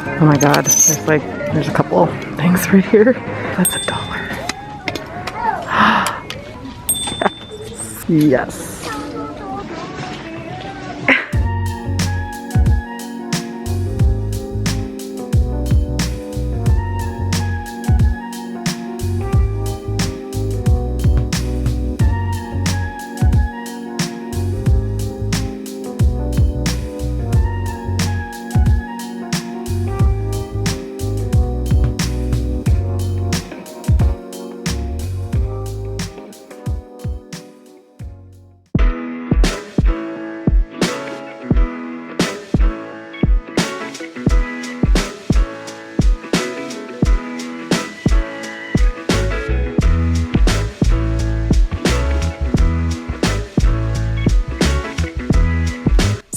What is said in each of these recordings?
Oh my god, there's a couple things right here. That's $1. Yes.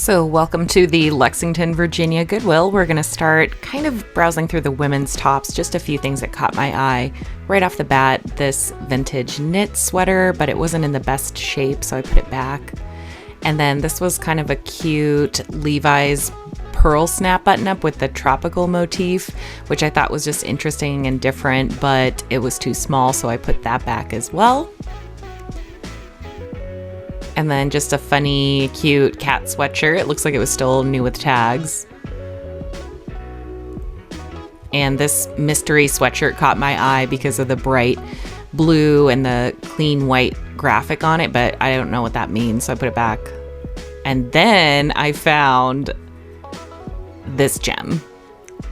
So welcome to the Lexington, Virginia Goodwill. We're going to start kind of browsing through the women's tops, just a few things that caught my eye. Right off the bat, this vintage knit sweater, but it wasn't in the best shape, so I put it back. And then this was kind of a cute Levi's pearl snap button-up with the tropical motif, which I thought was just interesting and different, but it was too small, so I put that back as well. And then just a funny, cute cat sweatshirt. It looks like it was still new with tags. And this mystery sweatshirt caught my eye because of the bright blue and the clean white graphic on it, but I don't know what that means, so I put it back. And then I found this gem.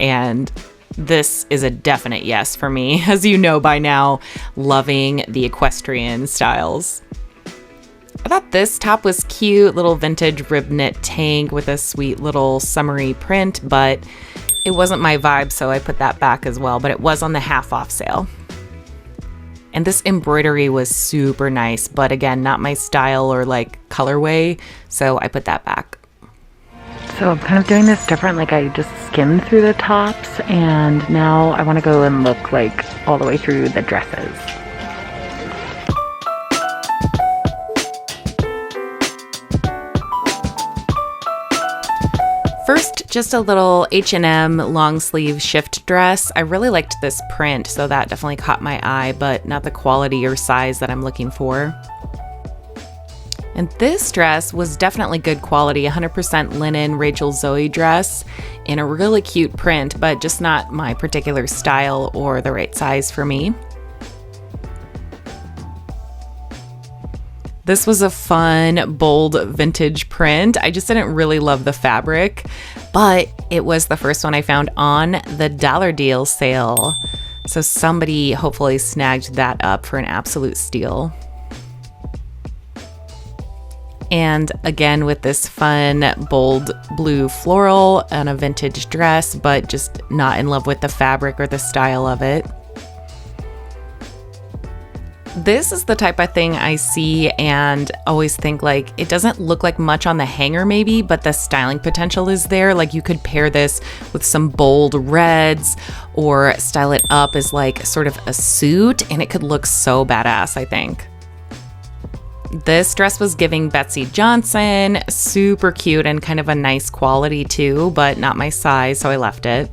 And this is a definite yes for me, as you know by now, loving the equestrian styles. I thought this top was cute, little vintage rib knit tank with a sweet little summery print, but it wasn't my vibe, so I put that back as well, but it was on the half off sale. And this embroidery was super nice, but again, not my style or like colorway, so I put that back. So I'm kind of doing this different, like I just skimmed through the tops, and now I want to go and look like all the way through the dresses. First, just a little H&M long sleeve shift dress. I really liked this print, so that definitely caught my eye, but not the quality or size that I'm looking for. And this dress was definitely good quality, 100% linen Rachel Zoe dress in a really cute print, but just not my particular style or the right size for me. This was a fun, bold vintage print. I just didn't really love the fabric, but it was the first one I found on the dollar deal sale. So somebody hopefully snagged that up for an absolute steal. And again, with this fun, bold blue floral and a vintage dress, but just not in love with the fabric or the style of it. This is the type of thing I see and always think like, it doesn't look like much on the hanger maybe, but the styling potential is there. Like you could pair this with some bold reds or style it up as like sort of a suit and it could look so badass, I think. This dress was giving Betsy Johnson, super cute and kind of a nice quality too, but not my size, so I left it.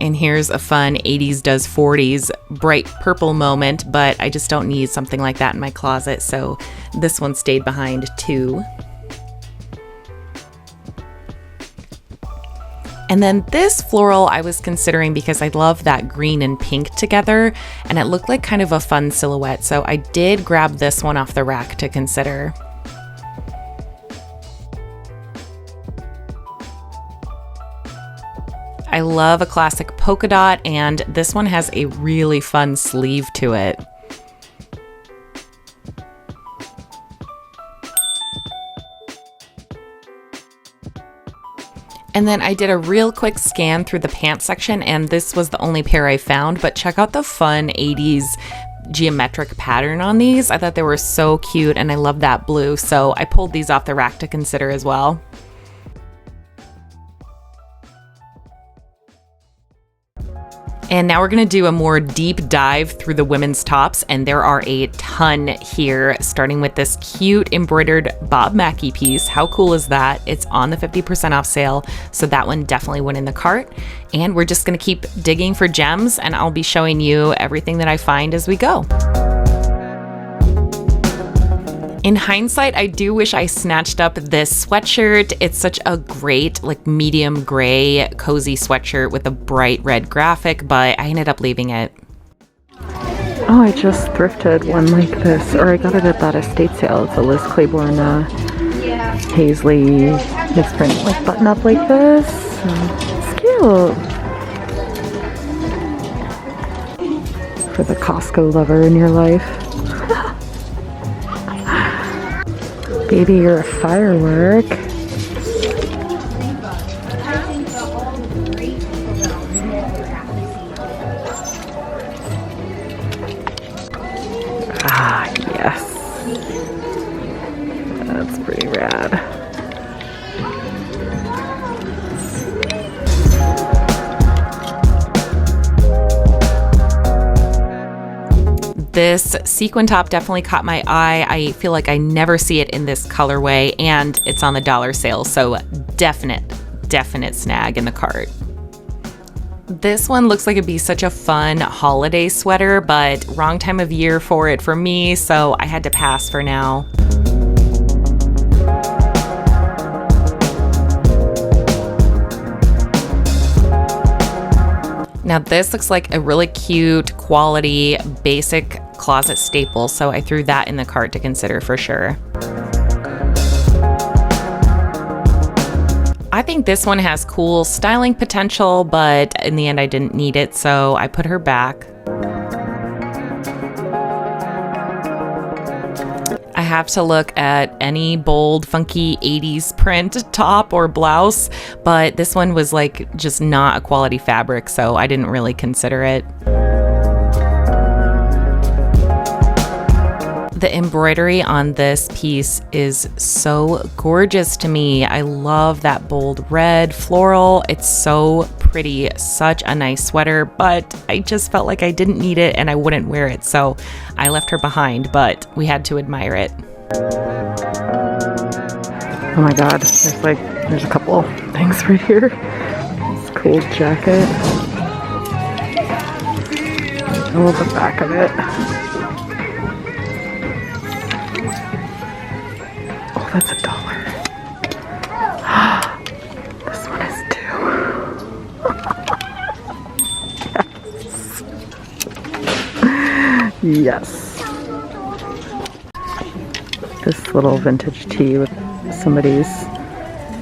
And here's a fun 80s does 40s bright purple moment, but I just don't need something like that in my closet, so this one stayed behind too. And then this floral I was considering because I love that green and pink together, and it looked like kind of a fun silhouette, so I did grab this one off the rack to consider. I love a classic polka dot, and this one has a really fun sleeve to it. And then I did a real quick scan through the pants section, and this was the only pair I found, but check out the fun 80s geometric pattern on these. I thought they were so cute, and I love that blue, so I pulled these off the rack to consider as well. And now we're gonna do a more deep dive through the women's tops, and there are a ton here, starting with this cute embroidered Bob Mackie piece. How cool is that? It's on the 50% off sale, so that one definitely went in the cart. And we're just gonna keep digging for gems, and I'll be showing you everything that I find as we go. In hindsight, I do wish I snatched up this sweatshirt. It's such a great, like, medium gray, cozy sweatshirt with a bright red graphic, but I ended up leaving it. Oh, I just thrifted one like this, or I got it at that estate sale. It's a Liz Claiborne Paisley mixed print, like, button up like this. It's cute. For the Costco lover in your life. Baby, you're a firework. Ah, yes. That's pretty rad. This sequin top definitely caught my eye. I feel like I never see it in this colorway, and it's on the dollar sale, so definite snag in the cart. This one looks like it'd be such a fun holiday sweater, but wrong time of year for it for me, so I had to pass for now. Now this looks like a really cute, quality, basic closet staple, so I threw that in the cart to consider for sure. I think this one has cool styling potential, but in the end I didn't need it, so I put her back. I have to look at any bold, funky 80s print top or blouse, but this one was like just not a quality fabric, so I didn't really consider it. The embroidery on this piece is so gorgeous to me. I love that bold red floral. It's so pretty, such a nice sweater, but I just felt like I didn't need it and I wouldn't wear it, so I left her behind, but we had to admire it. Oh my god, there's a couple things right here. This cool jacket. I love the back of it. Oh, that's $1. This one is $2. Yes. This little vintage tee with somebody's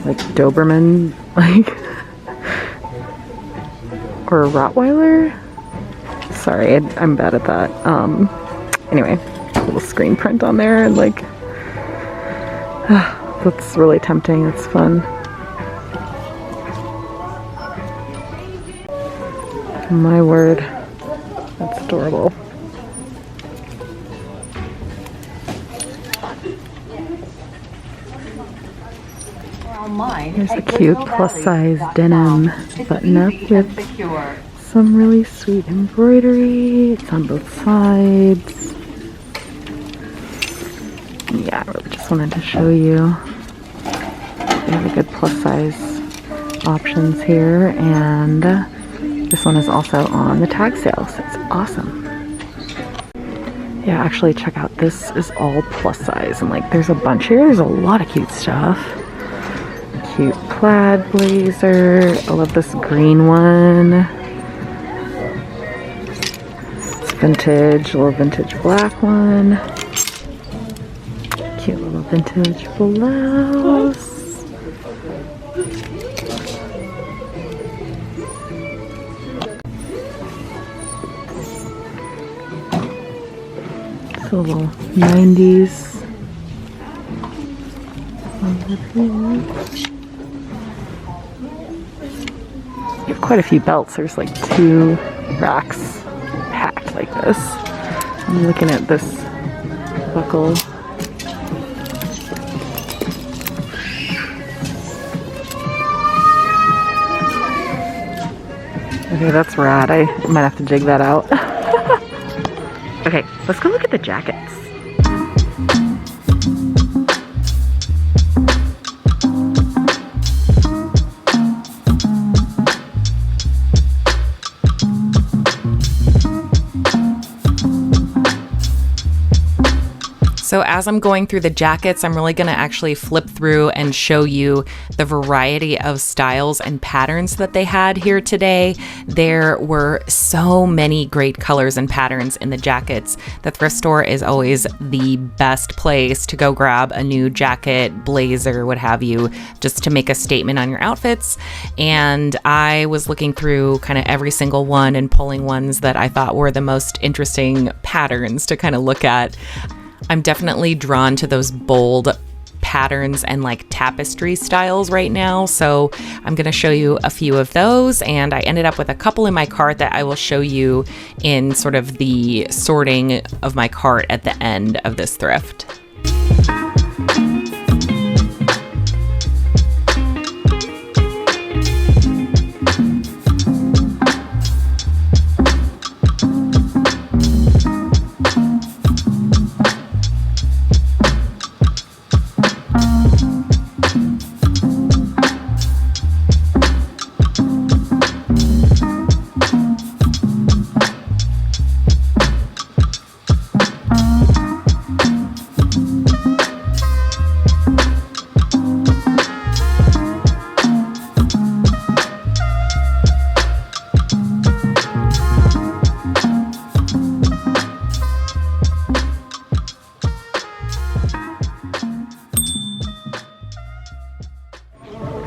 like Doberman, like, or a Rottweiler. Sorry, I'm bad at that. Anyway, a little screen print on there, and like, that's really tempting. It's fun. My word, that's adorable. Here's a cute plus-size denim button-up with some really sweet embroidery. It's on both sides. Yeah, I really just wanted to show you really good plus-size options here, and this one is also on the tag sale, so it's awesome. Yeah, actually check out, this is all plus size, and like there's a bunch here. There's a lot of cute stuff. Cute plaid blazer. I love this green one. It's vintage, a little vintage black one. Cute little vintage blouse. It's a little 90s. You have quite a few belts. There's like 2 racks packed like this. I'm looking at this buckle. Okay, that's rad. I might have to jig that out. Okay, let's go look at the jackets. So as I'm going through the jackets, I'm really going to actually flip through and show you the variety of styles and patterns that they had here today. There were so many great colors and patterns in the jackets. The thrift store is always the best place to go grab a new jacket, blazer, what have you, just to make a statement on your outfits. And I was looking through kind of every single one and pulling ones that I thought were the most interesting patterns to kind of look at. I'm definitely drawn to those bold patterns and like tapestry styles right now. So I'm going to show you a few of those. And I ended up with a couple in my cart that I will show you in sort of the sorting of my cart at the end of this thrift.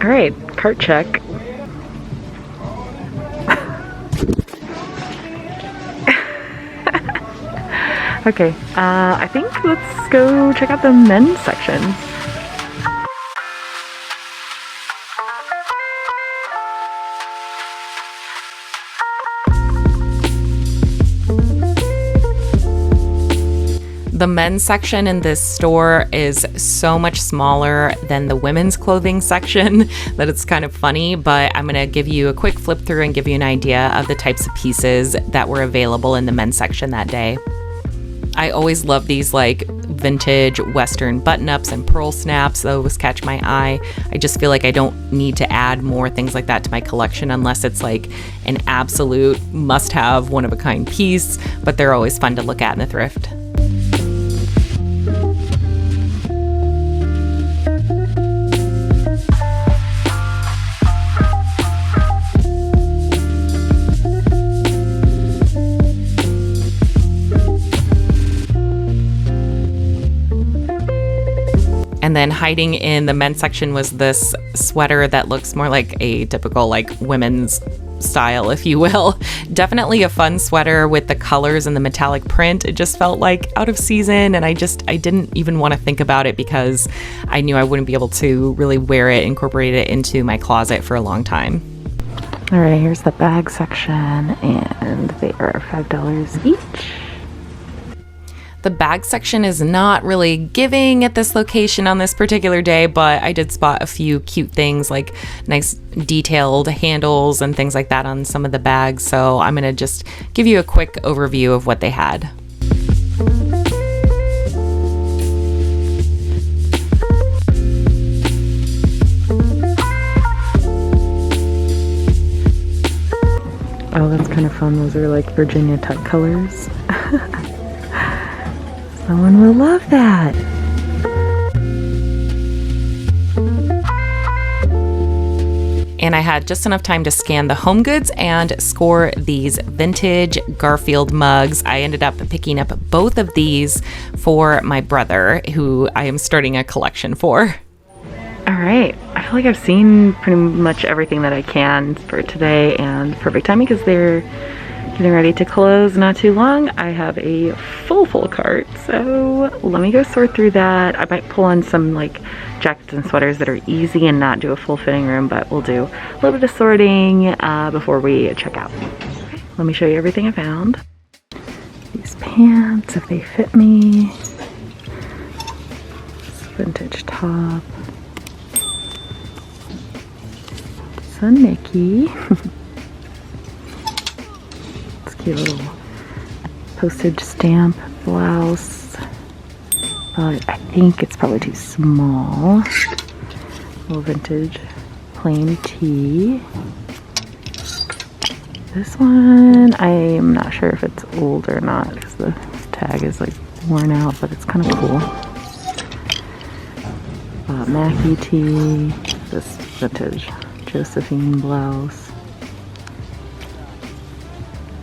All right, cart check. Okay, I think let's go check out the men's section. The men's section in this store is so much smaller than the women's clothing section that it's kind of funny, but I'm going to give you a quick flip through and give you an idea of the types of pieces that were available in the men's section that day. I always love these like vintage Western button-ups and pearl snaps. Those catch my eye. I just feel like I don't need to add more things like that to my collection unless it's like an absolute must-have, one-of-a-kind piece, but they're always fun to look at in the thrift. And then hiding in the men's section was this sweater that looks more like a typical like women's style, if you will. Definitely a fun sweater with the colors and the metallic print. It just felt like out of season, and I didn't even want to think about it because I knew I wouldn't be able to really wear it, incorporate it into my closet for a long time. All right, here's the bag section, and they are $5 each. The bag section is not really giving at this location on this particular day, but I did spot a few cute things like nice detailed handles and things like that on some of the bags. So I'm going to just give you a quick overview of what they had. Oh, that's kind of fun. Those are like Virginia tuck colors. Someone will love that. And I had just enough time to scan the home goods and score these vintage Garfield mugs. I ended up picking up both of these for my brother, who I am starting a collection for. All right, I feel like I've seen pretty much everything that I can for today, and perfect timing because they're getting ready to close not too long. I have a full cart, so let me go sort through that. I might pull on some like jackets and sweaters that are easy and not do a full fitting room, but we'll do a little bit of sorting before we check out. Let me show you everything I found. These pants, if they fit me. This vintage top. It's a Nikki. Cute little postage stamp blouse. But I think it's probably too small. Little vintage plain tee. This one, I'm not sure if it's old or not because the tag is like worn out, but it's kind of cool. Mackie tee, this vintage Josephine blouse.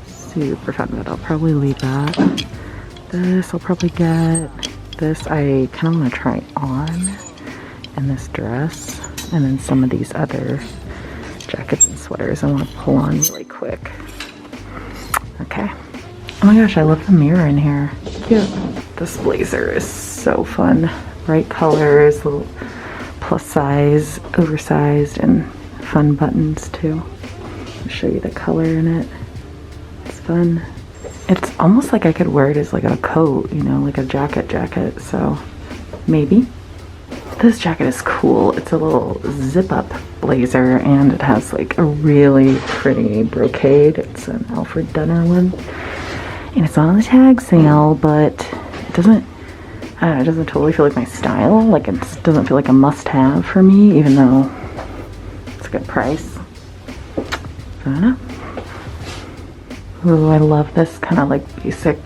Super fun, but I'll probably leave that. This I'll probably get. This I kind of want to try on, and this dress, and then some of these other jackets and sweaters I want to pull on really quick. Okay. Oh my gosh, I love the mirror in here. Cute. This blazer is so fun. Bright colors, little plus size, oversized, and fun buttons too. I'll show you the color in it. It's fun. It's almost like I could wear it as like a coat, you know, like a jacket, so maybe. This jacket is cool. It's a little zip-up blazer, and it has like a really pretty brocade. It's an Alfred Dunner one, and it's on the tag sale, but it doesn't, I don't know, it doesn't totally feel like my style. Like it doesn't feel like a must-have for me, even though it's a good price. I don't know. Ooh, I love this kind of like basic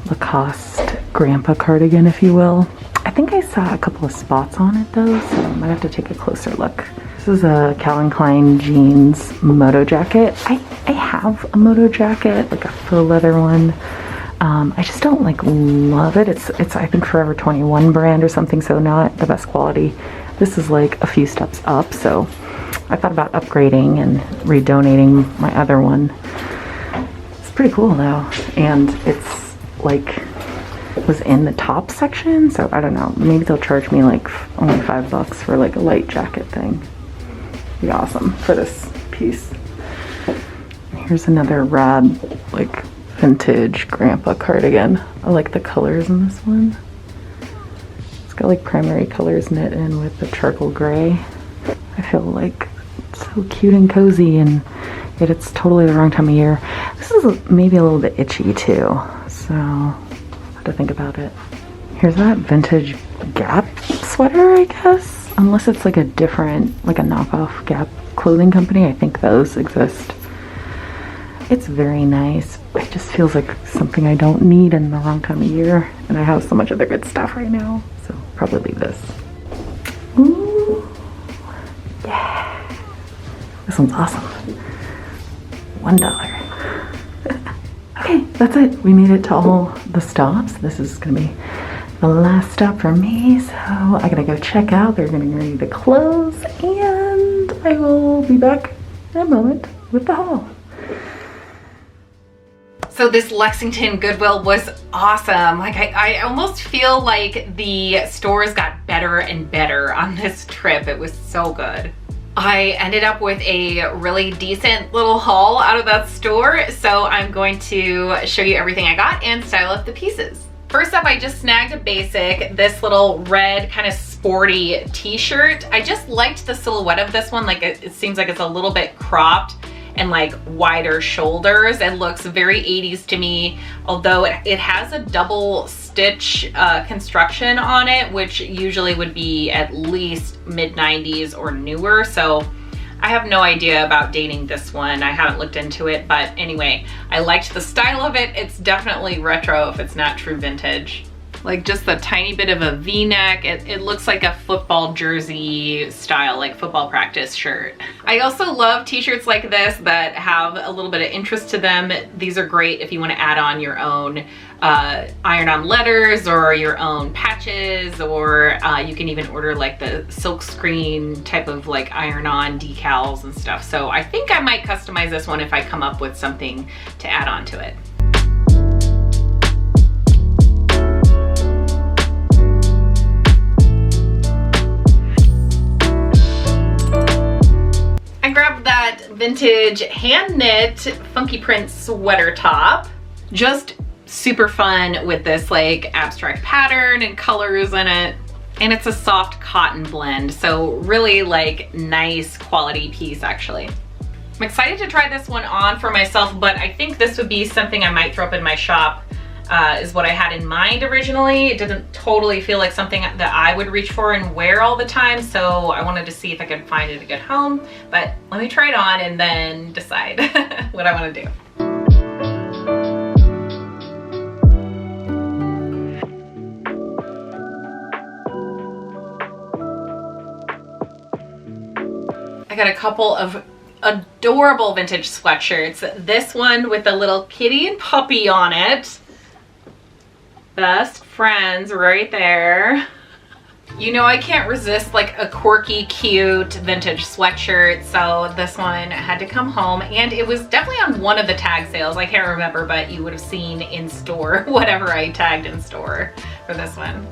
Lacoste grandpa cardigan, if you will. I think I saw a couple of spots on it though, so I might have to take a closer look. This is a Calvin Klein jeans Moto jacket. I have a Moto jacket, like a faux leather one. I just don't like love it. It's I think Forever 21 brand or something, so not the best quality. This is like a few steps up, so I thought about upgrading and redonating my other one. It's pretty cool though, and it's like was in the top section, so I don't know, maybe they'll charge me like only $5 for like a light jacket thing. Be awesome for this piece. Here's another rad like vintage grandpa cardigan. I like the colors in this one. It's got like primary colors knit in with the charcoal gray. I feel like it's so cute and cozy, and yet it's totally the wrong time of year. This is maybe a little bit itchy too, so to think about it. Here's that vintage Gap sweater, I guess. Unless it's like a different, like a knockoff Gap clothing company. I think those exist. It's very nice. It just feels like something I don't need in the wrong time of year. And I have so much other good stuff right now. So probably leave this. Ooh. Yeah. This one's awesome. $1. Okay, that's it. We made it to all the stops. This is gonna be the last stop for me, so I gotta go check out. They're getting ready to close, and I will be back in a moment with the haul. So this Lexington Goodwill was awesome. Like I almost feel like the stores got better and better on this trip. It was so good. I ended up with a really decent little haul out of that store, so I'm going to show you everything I got and style up the pieces. First up, I just snagged a basic, this little red kind of sporty t-shirt. I just liked the silhouette of this one. Like it seems like it's a little bit cropped and like wider shoulders. It looks very 80s to me, although it has a double stitch construction on it, which usually would be at least mid 90s or newer. So I have no idea about dating this one. I haven't looked into it, but anyway, I liked the style of it. It's definitely retro if it's not true vintage. Like just the tiny bit of a V-neck. It looks like a football jersey style, like football practice shirt. I also love t-shirts like this that have a little bit of interest to them. These are great if you want to add on your own iron-on letters or your own patches, or you can even order like the silk screen type of like iron-on decals and stuff. So I think I might customize this one if I come up with something to add on to it. I grabbed that vintage hand knit funky print sweater top. Just super fun with this like abstract pattern and colors in it. And it's a soft cotton blend, so really like nice quality piece actually. I'm excited to try this one on for myself, but I think this would be something I might throw up in my shop, is what I had in mind originally. It didn't totally feel like something that I would reach for and wear all the time, so I wanted to see if I could find it a good home. But let me try it on and then decide what I want to do. I got a couple of adorable vintage sweatshirts. This one with the little kitty and puppy on it. Best friends right there. You know, I can't resist like a quirky, cute vintage sweatshirt, so this one had to come home, and it was definitely on one of the tag sales. I can't remember, but you would have seen in store whatever I tagged in store for this one.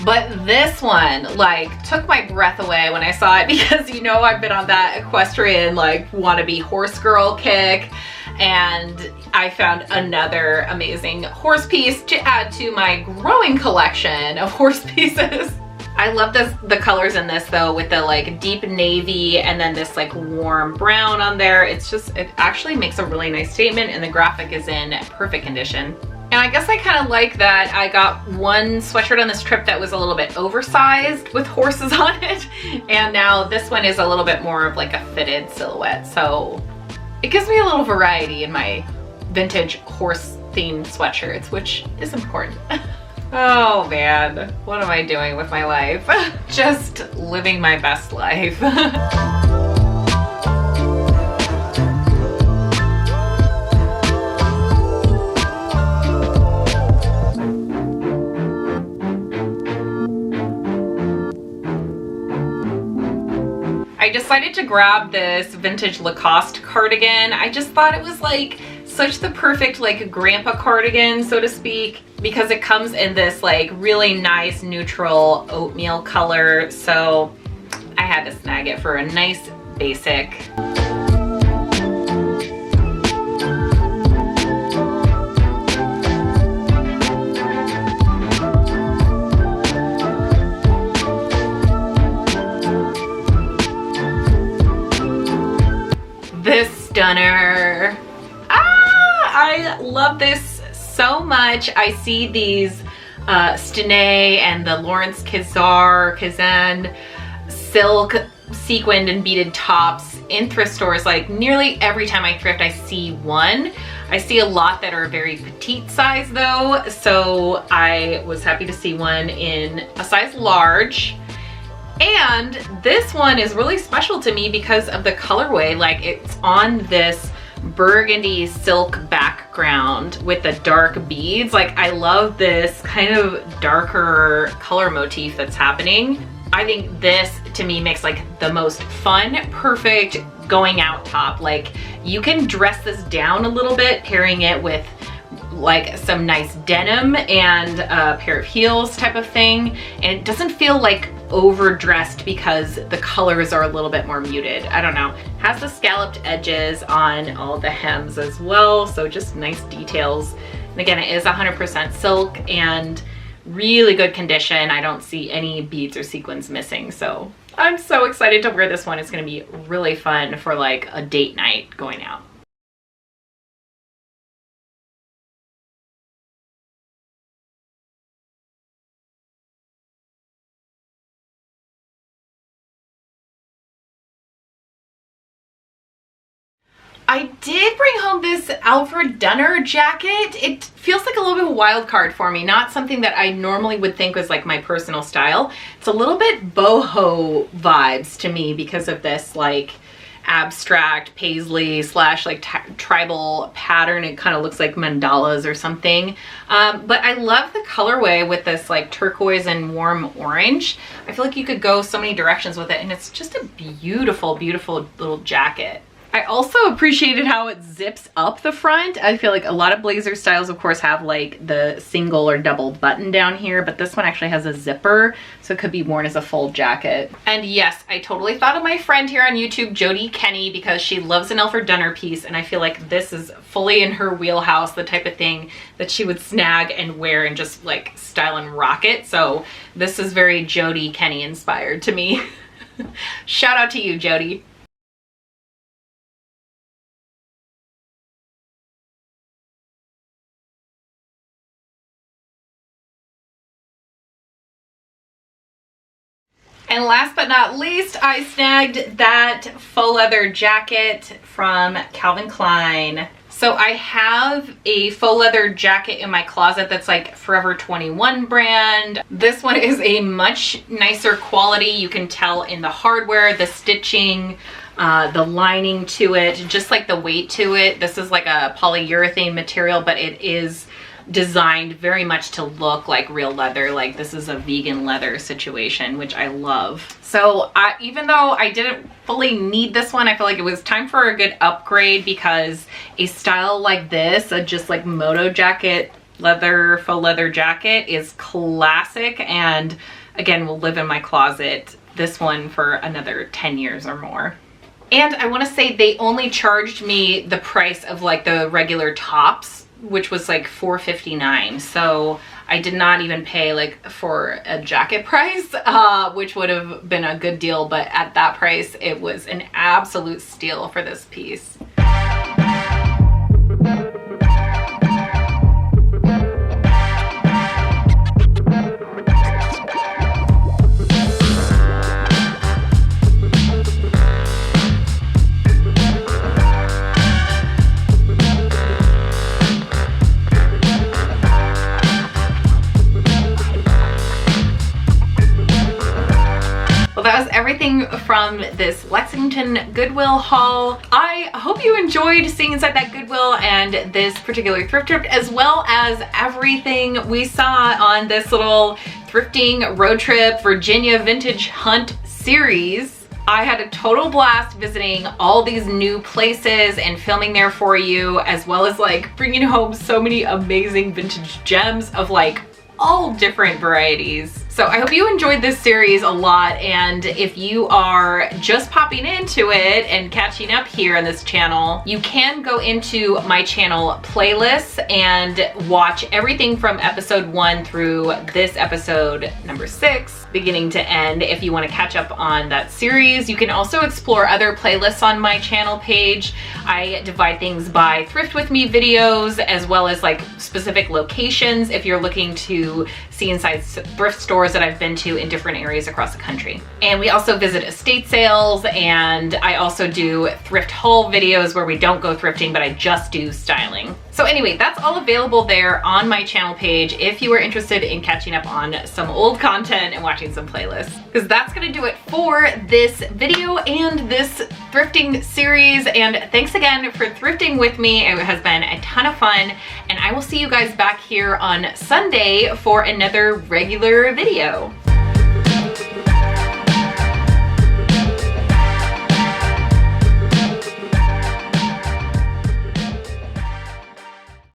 But this one like took my breath away when I saw it, because you know I've been on that equestrian like wannabe horse girl kick, and I found another amazing horse piece to add to my growing collection of horse pieces. I love the colors in this though, with the like deep navy and then this like warm brown on there. It actually makes a really nice statement, and the graphic is in perfect condition. And I guess I kind of like that I got one sweatshirt on this trip that was a little bit oversized with horses on it, and now this one is a little bit more of like a fitted silhouette. So it gives me a little variety in my vintage horse themed sweatshirts, which is important. Oh man, what am I doing with my life? Just living my best life. I decided to grab this vintage Lacoste cardigan. I just thought it was like such the perfect like grandpa cardigan, so to speak, because it comes in this like really nice neutral oatmeal color. So I had to snag it for a nice basic. This stunner. I love this so much. I see these Stenay and the Lawrence Kazan silk sequined and beaded tops in thrift stores. Like nearly every time I thrift, I see one. I see a lot that are very petite size though, so I was happy to see one in a size large. And this one is really special to me because of the colorway. Like it's on this burgundy silk background with the dark beads. Like I love this kind of darker color motif that's happening. I think this to me makes like the most fun, perfect going out top. Like you can dress this down a little bit, pairing it with like some nice denim and a pair of heels type of thing, and it doesn't feel like overdressed because the colors are a little bit more muted. I don't know. Has the scalloped edges on all the hems as well, so just nice details. And again, it is 100% silk and really good condition. I don't see any beads or sequins missing, so I'm so excited to wear this one. It's going to be really fun for like a date night going out. I did bring home this Alfred Dunner jacket. It feels like a little bit of a wild card for me, not something that I normally would think was like my personal style. It's a little bit boho vibes to me because of this like abstract paisley slash like tribal pattern. It kind of looks like mandalas or something. But I love the colorway with this like turquoise and warm orange. I feel like you could go so many directions with it, and it's just a beautiful, beautiful little jacket. I also appreciated how it zips up the front. I feel like a lot of blazer styles, of course, have like the single or double button down here, but this one actually has a zipper, so it could be worn as a full jacket. And yes, I totally thought of my friend here on YouTube, Jody Kenny, because she loves an Alfred piece, and I feel like this is fully in her wheelhouse, the type of thing that she would snag and wear and just like style and rock it. So this is very Jody Kenny inspired to me. Shout out to you, Jody. And last but not least, I snagged that faux leather jacket from Calvin Klein. So I have a faux leather jacket in my closet that's like Forever 21 brand. This one is a much nicer quality. You can tell in the hardware, the stitching, the lining to it, just like the weight to it. This is like a polyurethane material, but it is designed very much to look like real leather. Like this is a vegan leather situation, which I love. So even though I didn't fully need this one, I feel like it was time for a good upgrade, because a style like this, a just like Moto jacket, leather, faux leather jacket, is classic, and again will live in my closet, this one, for another 10 years or more. And I want to say they only charged me the price of like the regular tops, which was like $4.59. So I did not even pay like for a jacket price, which would have been a good deal, but at that price, it was an absolute steal for this piece. That was everything from this Lexington Goodwill haul. I hope you enjoyed seeing inside that Goodwill and this particular thrift trip, as well as everything we saw on this little thrifting road trip Virginia vintage hunt series. I had a total blast visiting all these new places and filming there for you, as well as like bringing home so many amazing vintage gems of like all different varieties. So I hope you enjoyed this series a lot, and if you are just popping into it and catching up here on this channel, you can go into my channel playlists and watch everything from episode 1 through this episode number 6, beginning to end, if you want to catch up on that series. You can also explore other playlists on my channel page. I divide things by Thrift With Me videos, as well as like specific locations if you're looking to see inside thrift stores that I've been to in different areas across the country. And we also visit estate sales, and I also do thrift haul videos where we don't go thrifting, but I just do styling. So anyway, that's all available there on my channel page if you are interested in catching up on some old content and watching some playlists. Because that's gonna do it for this video and this thrifting series. And thanks again for thrifting with me. It has been a ton of fun, and I will see you guys back here on Sunday for another regular video.